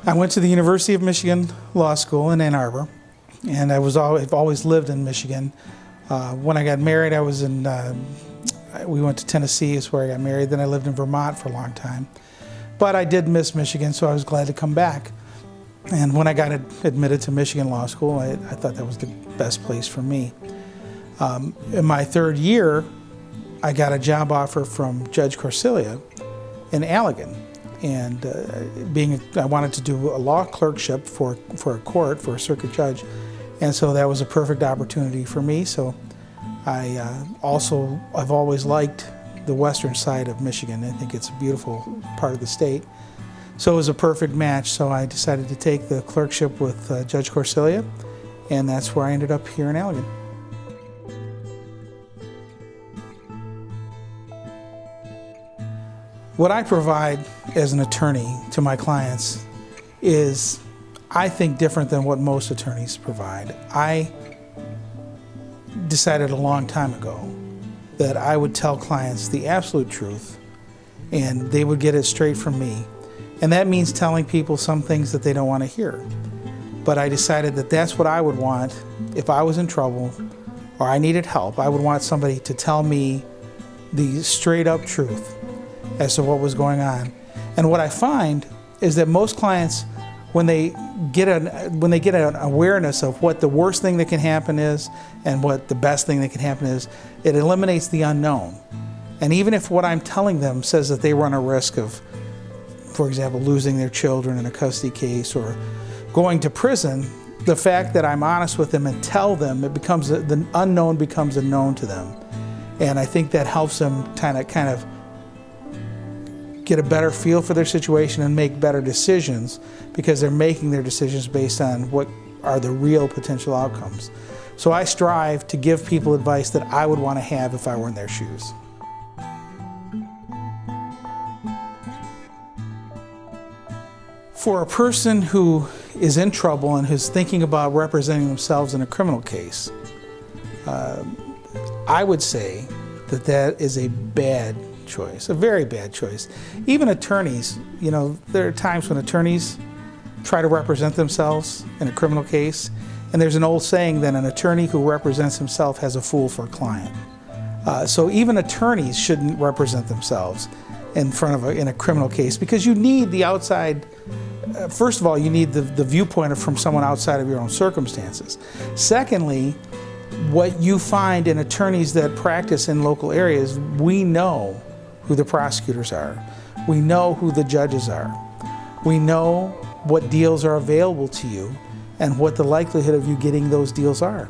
I went to the University of Michigan Law School in Ann Arbor, and I've always lived in Michigan. When I got married, we went to Tennessee is where I got married. Then I lived in Vermont for a long time. But I did miss Michigan, so I was glad to come back. And when I got admitted to Michigan Law School, I thought that was the best place for me. In my third year, I got a job offer from Judge Corsilia in Allegan. And I wanted to do a law clerkship for a court, for a circuit judge. And so that was a perfect opportunity for me. So I've always liked the western side of Michigan. I think it's a beautiful part of the state. So it was a perfect match. So I decided to take the clerkship with Judge Corsilia, and that's where I ended up here in Allegan. What I provide as an attorney to my clients is, I think, different than what most attorneys provide. I decided a long time ago that I would tell clients the absolute truth, and they would get it straight from me. And that means telling people some things that they don't want to hear. But I decided that that's what I would want if I was in trouble or I needed help. I would want somebody to tell me the straight up truth as to what was going on. And what I find is that most clients, when they get an awareness of what the worst thing that can happen is and what the best thing that can happen is, it eliminates the unknown. And even if what I'm telling them says that they run a risk of, for example, losing their children in a custody case or going to prison, the fact that I'm honest with them and tell them, the unknown becomes a known to them. And I think that helps them kind of get a better feel for their situation and make better decisions, because they're making their decisions based on what are the real potential outcomes. So I strive to give people advice that I would want to have if I were in their shoes. For a person who is in trouble and who's thinking about representing themselves in a criminal case, I would say that is a bad choice, a very bad choice. Even attorneys, there are times when attorneys try to represent themselves in a criminal case, and there's an old saying that an attorney who represents himself has a fool for a client. So even attorneys shouldn't represent themselves in a criminal case, because you need the outside. First of all, you need the viewpoint from someone outside of your own circumstances. Secondly, what you find in attorneys that practice in local areas, we know who the prosecutors are. We know who the judges are. We know what deals are available to you and what the likelihood of you getting those deals are.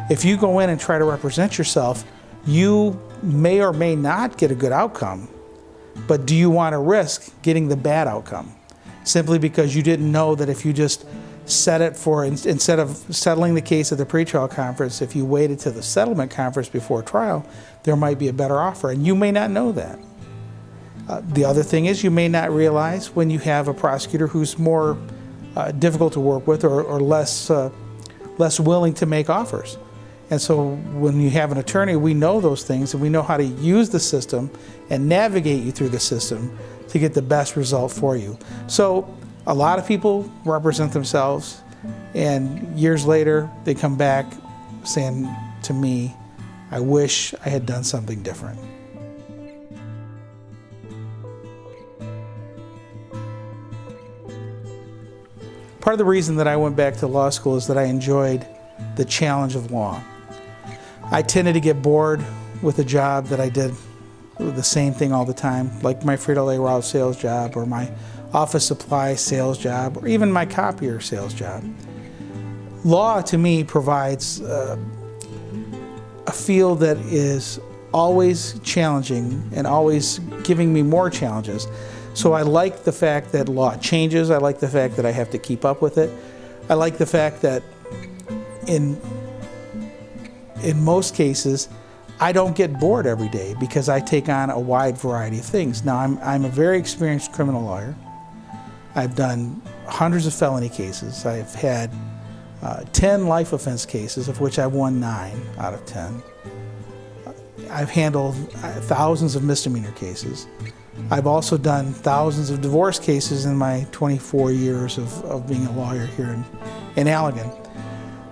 If you go in and try to represent yourself, you may or may not get a good outcome, but do you want to risk getting the bad outcome? Simply because you didn't know that if you just set it for, instead of settling the case at the pretrial conference, if you waited to the settlement conference before trial, there might be a better offer, and you may not know that. The other thing is, you may not realize when you have a prosecutor who's more difficult to work with or less willing to make offers. And so when you have an attorney, we know those things, and we know how to use the system and navigate you through the system to get the best result for you. So a lot of people represent themselves, and years later they come back saying to me, I wish I had done something different. Part of the reason that I went back to law school is that I enjoyed the challenge of law. I tended to get bored with a job that I did the same thing all the time, like my Frito-Lay route sales job or my office supply sales job or even my copier sales job. Law, to me, provides a field that is always challenging and always giving me more challenges. So I like the fact that law changes. I like the fact that I have to keep up with it. I like the fact that in most cases, I don't get bored every day because I take on a wide variety of things. Now, I'm a very experienced criminal lawyer. I've done hundreds of felony cases. I've had 10 life offense cases, of which I've won 9 out of 10. I've handled thousands of misdemeanor cases. I've also done thousands of divorce cases in my 24 years of being a lawyer here in Allegan.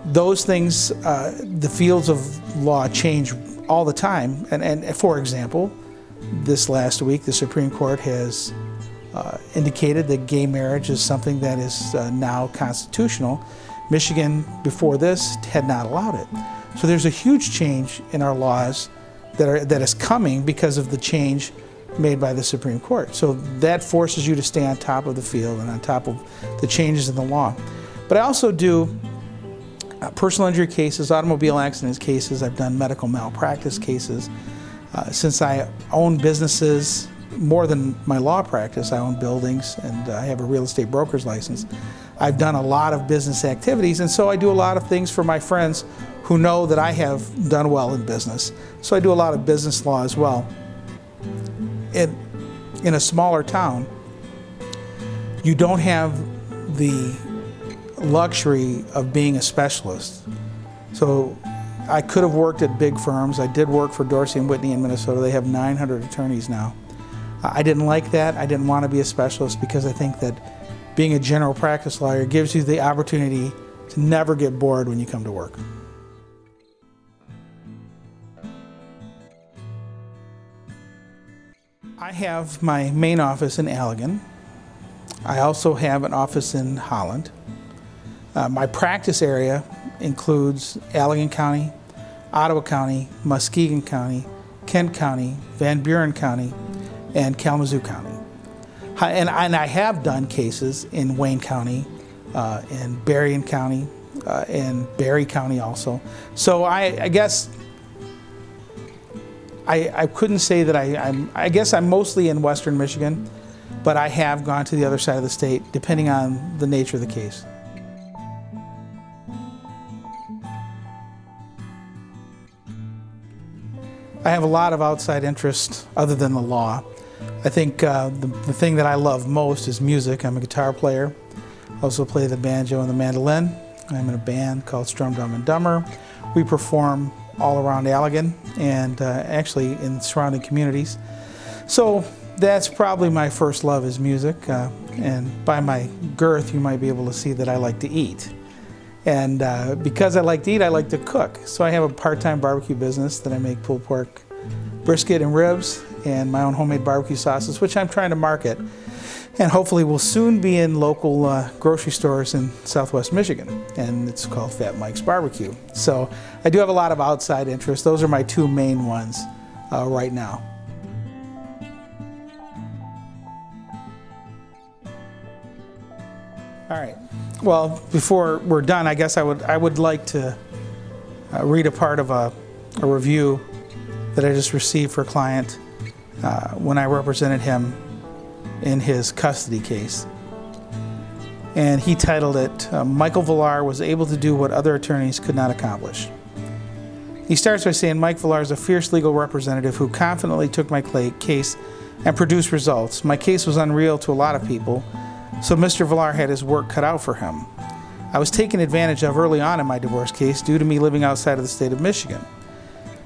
Those things, the fields of law change all the time. And for example, this last week, the Supreme Court has indicated that gay marriage is something that is now constitutional. Michigan, before this, had not allowed it. So there's a huge change in our laws that is coming because of the change made by the Supreme Court. So that forces you to stay on top of the field and on top of the changes in the law. But I also do personal injury cases, automobile accidents cases. I've done medical malpractice cases. Since I own businesses, more than my law practice, I own buildings and I have a real estate broker's license. I've done a lot of business activities, and so I do a lot of things for my friends who know that I have done well in business. So I do a lot of business law as well. In a smaller town, you don't have the luxury of being a specialist. So I could have worked at big firms. I did work for Dorsey & Whitney in Minnesota. They have 900 attorneys now. I didn't like that. I didn't want to be a specialist because I think that being a general practice lawyer gives you the opportunity to never get bored when you come to work. I have my main office in Allegan. I also have an office in Holland. My practice area includes Allegan County, Ottawa County, Muskegon County, Kent County, Van Buren County, and Kalamazoo County. And I have done cases in Wayne County, in Berrien County, and Barry County also. So I guess I couldn't say that I guess I'm mostly in Western Michigan, but I have gone to the other side of the state depending on the nature of the case. I have a lot of outside interests other than the law. I think the thing that I love most is music. I'm a guitar player. I also play the banjo and the mandolin. I'm in a band called Strum Dumb and Dumber. We perform all around Allegan and actually in surrounding communities. So that's probably my first love is music. And by my girth, you might be able to see that I like to eat. And because I like to eat, I like to cook. So I have a part-time barbecue business that I make pulled pork brisket and ribs and my own homemade barbecue sauces, which I'm trying to market. And hopefully will soon be in local grocery stores in Southwest Michigan. And it's called Fat Mike's Barbecue. So I do have a lot of outside interests. Those are my two main ones right now. All right. Well, before we're done, I guess I would like to read a part of a review that I just received for a client when I represented him in his custody case. And he titled it, Michael Villar was able to do what other attorneys could not accomplish. He starts by saying, Mike Villar is a fierce legal representative who confidently took my case and produced results. My case was unreal to a lot of people, so Mr. Villar had his work cut out for him. I was taken advantage of early on in my divorce case due to me living outside of the state of Michigan.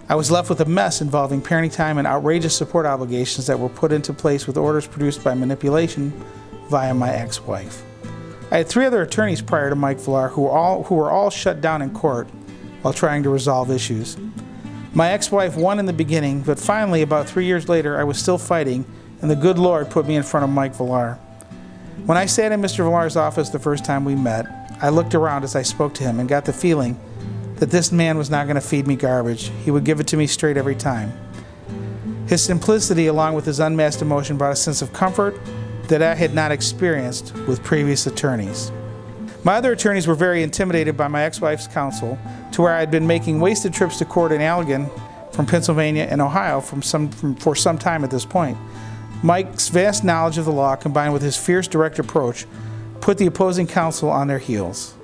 I was left with a mess involving parenting time and outrageous support obligations that were put into place with orders produced by manipulation via my ex-wife. I had 3 other attorneys prior to Mike Villar who were all shut down in court while trying to resolve issues. My ex-wife won in the beginning, but finally, about 3 years later, I was still fighting, and the good Lord put me in front of Mike Villar. When I sat in Mr. Villar's office the first time we met, I looked around as I spoke to him and got the feeling that this man was not going to feed me garbage. He would give it to me straight every time. His simplicity, along with his unmasked emotion, brought a sense of comfort that I had not experienced with previous attorneys. My other attorneys were very intimidated by my ex-wife's counsel, to where I had been making wasted trips to court in Allegan from Pennsylvania and Ohio for some time at this point. Mike's vast knowledge of the law, combined with his fierce, direct approach, put the opposing counsel on their heels.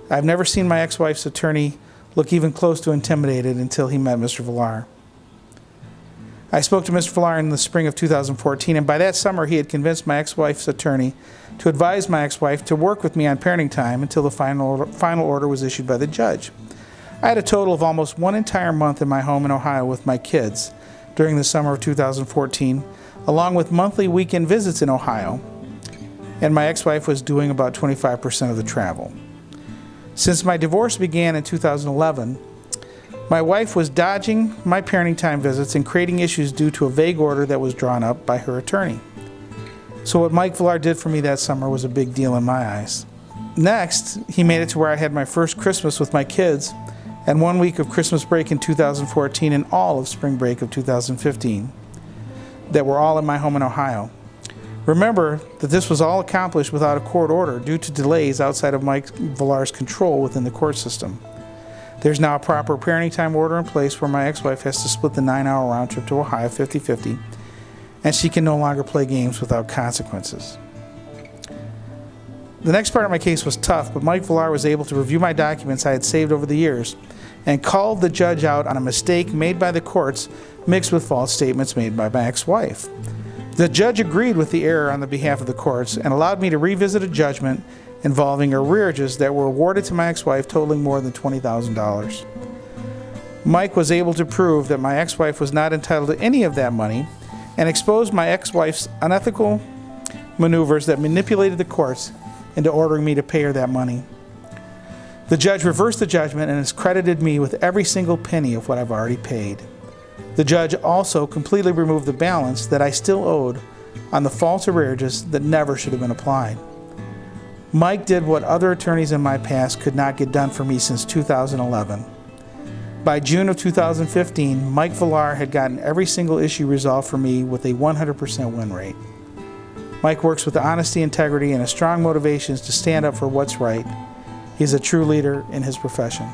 I've never seen my ex-wife's attorney look even close to intimidated until he met Mr. Villar. I spoke to Mr. Villar in the spring of 2014, and by that summer he had convinced my ex-wife's attorney to advise my ex-wife to work with me on parenting time until the final order was issued by the judge. I had a total of almost 1 entire month in my home in Ohio with my kids during the summer of 2014, along with monthly weekend visits in Ohio, and my ex-wife was doing about 25% of the travel. Since my divorce began in 2011, my wife was dodging my parenting time visits and creating issues due to a vague order that was drawn up by her attorney. So what Mike Villar did for me that summer was a big deal in my eyes. Next, he made it to where I had my first Christmas with my kids and 1 week of Christmas break in 2014 and all of spring break of 2015 that were all in my home in Ohio. Remember that this was all accomplished without a court order due to delays outside of Mike Villar's control within the court system. There's now a proper parenting time order in place where my ex-wife has to split the 9-hour round trip to Ohio 50-50, and she can no longer play games without consequences. The next part of my case was tough, but Mike Villar was able to review my documents I had saved over the years and called the judge out on a mistake made by the courts mixed with false statements made by my ex-wife. The judge agreed with the error on the behalf of the courts and allowed me to revisit a judgment involving arrearages that were awarded to my ex-wife totaling more than $20,000. Mike was able to prove that my ex-wife was not entitled to any of that money and exposed my ex-wife's unethical maneuvers that manipulated the courts into ordering me to pay her that money. The judge reversed the judgment and has credited me with every single penny of what I've already paid. The judge also completely removed the balance that I still owed on the false arrearages that never should have been applied. Mike did what other attorneys in my past could not get done for me since 2011. By June of 2015, Mike Villar had gotten every single issue resolved for me with a 100% win rate. Mike works with honesty, integrity, and a strong motivation to stand up for what's right. He's a true leader in his profession.